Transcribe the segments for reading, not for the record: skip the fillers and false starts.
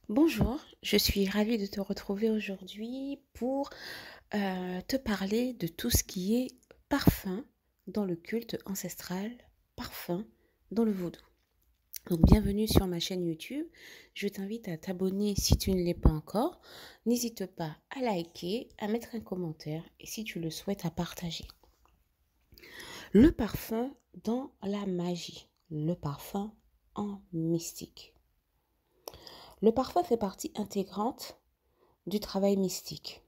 Bonjour, je suis ravie de te retrouver aujourd'hui pour te parler de tout ce qui est parfum dans le culte ancestral, parfum dans le vaudou. Donc bienvenue sur ma chaîne YouTube. Je t'invite à t'abonner si tu ne l'es pas encore. N'hésite pas à liker, à mettre un commentaire et si tu le souhaites à partager. Le parfum dans la magie, le parfum en mystique. Le parfum fait partie intégrante du travail mystique.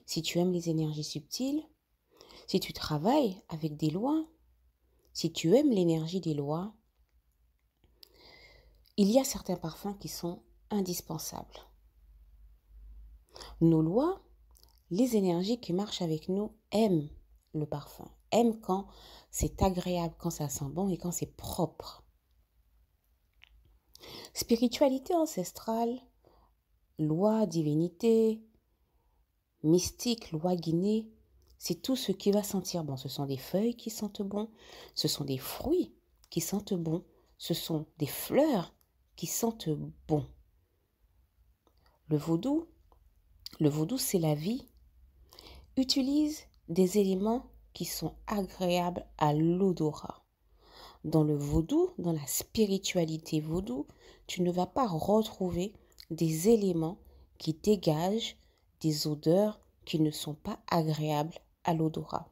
Si tu aimes les énergies subtiles, si tu travailles avec des lois, si tu aimes l'énergie des lois, il y a certains parfums qui sont indispensables. Nos lois, les énergies qui marchent avec nous aiment le parfum, aiment quand c'est agréable, quand ça sent bon et quand c'est propre. Spiritualité ancestrale, loi, divinité, mystique, loi guinée, c'est tout ce qui va sentir bon. Ce sont des feuilles qui sentent bon, ce sont des fruits qui sentent bon, ce sont des fleurs qui sentent bon. Le vaudou, c'est la vie, utilise des éléments qui sont agréables à l'odorat. Dans le vaudou, dans la spiritualité vaudou, tu ne vas pas retrouver des éléments qui dégagent des odeurs qui ne sont pas agréables à l'odorat.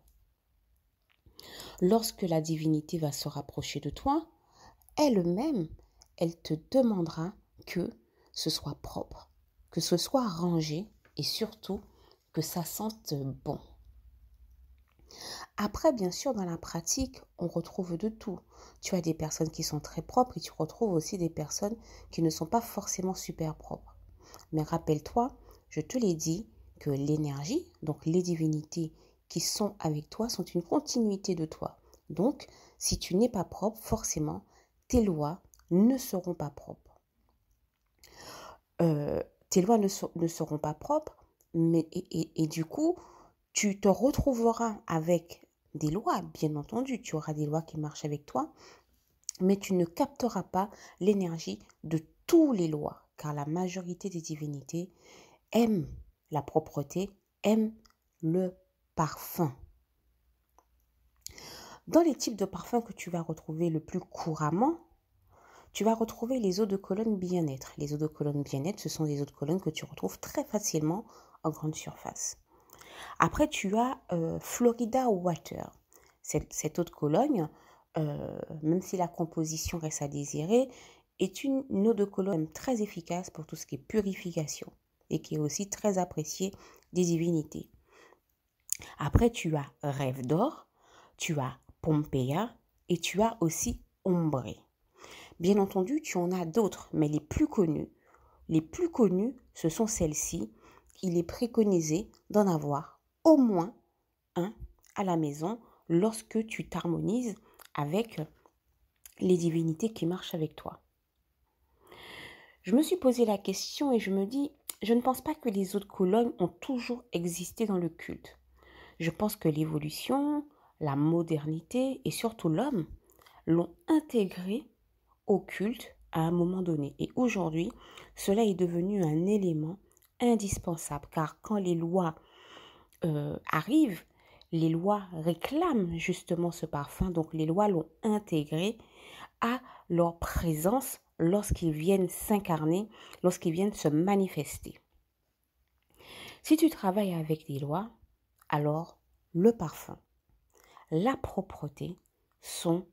Lorsque la divinité va se rapprocher de toi, elle-même, elle te demandera que ce soit propre, que ce soit rangé et surtout que ça sente bon. Après, bien sûr, dans la pratique, on retrouve de tout. Tu as des personnes qui sont très propres et tu retrouves aussi des personnes qui ne sont pas forcément super propres. Mais rappelle-toi, je te l'ai dit, que l'énergie, donc les divinités qui sont avec toi, sont une continuité de toi. Donc, si tu n'es pas propre, forcément, tes lois ne seront pas propres. Tes lois ne seront pas propres, mais, et du coup, tu te retrouveras avec des lois, bien entendu, tu auras des lois qui marchent avec toi, mais tu ne capteras pas l'énergie de tous les lois, car la majorité des divinités aiment la propreté, aiment le parfum. Dans les types de parfums que tu vas retrouver le plus couramment, tu vas retrouver les eaux de Cologne bien-être. Les eaux de Cologne bien-être, ce sont des eaux de Cologne que tu retrouves très facilement en grande surface. Après, tu as Florida Water. Cette eau de Cologne, même si la composition reste à désirer, est une eau de Cologne très efficace pour tout ce qui est purification et qui est aussi très appréciée des divinités. Après, tu as Rêve d'or, tu as Pompeia et tu as aussi Ombre. Bien entendu, tu en as d'autres, mais les plus connues, ce sont celles-ci. Il est préconisé d'en avoir au moins un à la maison lorsque tu t'harmonises avec les divinités qui marchent avec toi. Je me suis posé la question et je me dis, je ne pense pas que les eaux de Cologne ont toujours existé dans le culte. Je pense que l'évolution, la modernité et surtout l'homme l'ont intégré au culte à un moment donné. Et aujourd'hui, cela est devenu un élément indispensable car quand les lois arrivent, les lois réclament justement ce parfum, donc les lois l'ont intégré à leur présence lorsqu'ils viennent s'incarner, lorsqu'ils viennent se manifester. Si tu travailles avec des lois, alors le parfum, la propreté sont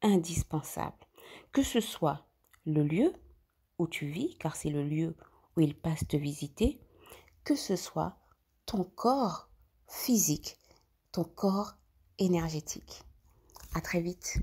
indispensables. Que ce soit le lieu où tu vis, car c'est le lieu où ils passent te visiter, que ce soit ton corps physique, ton corps énergétique. À très vite.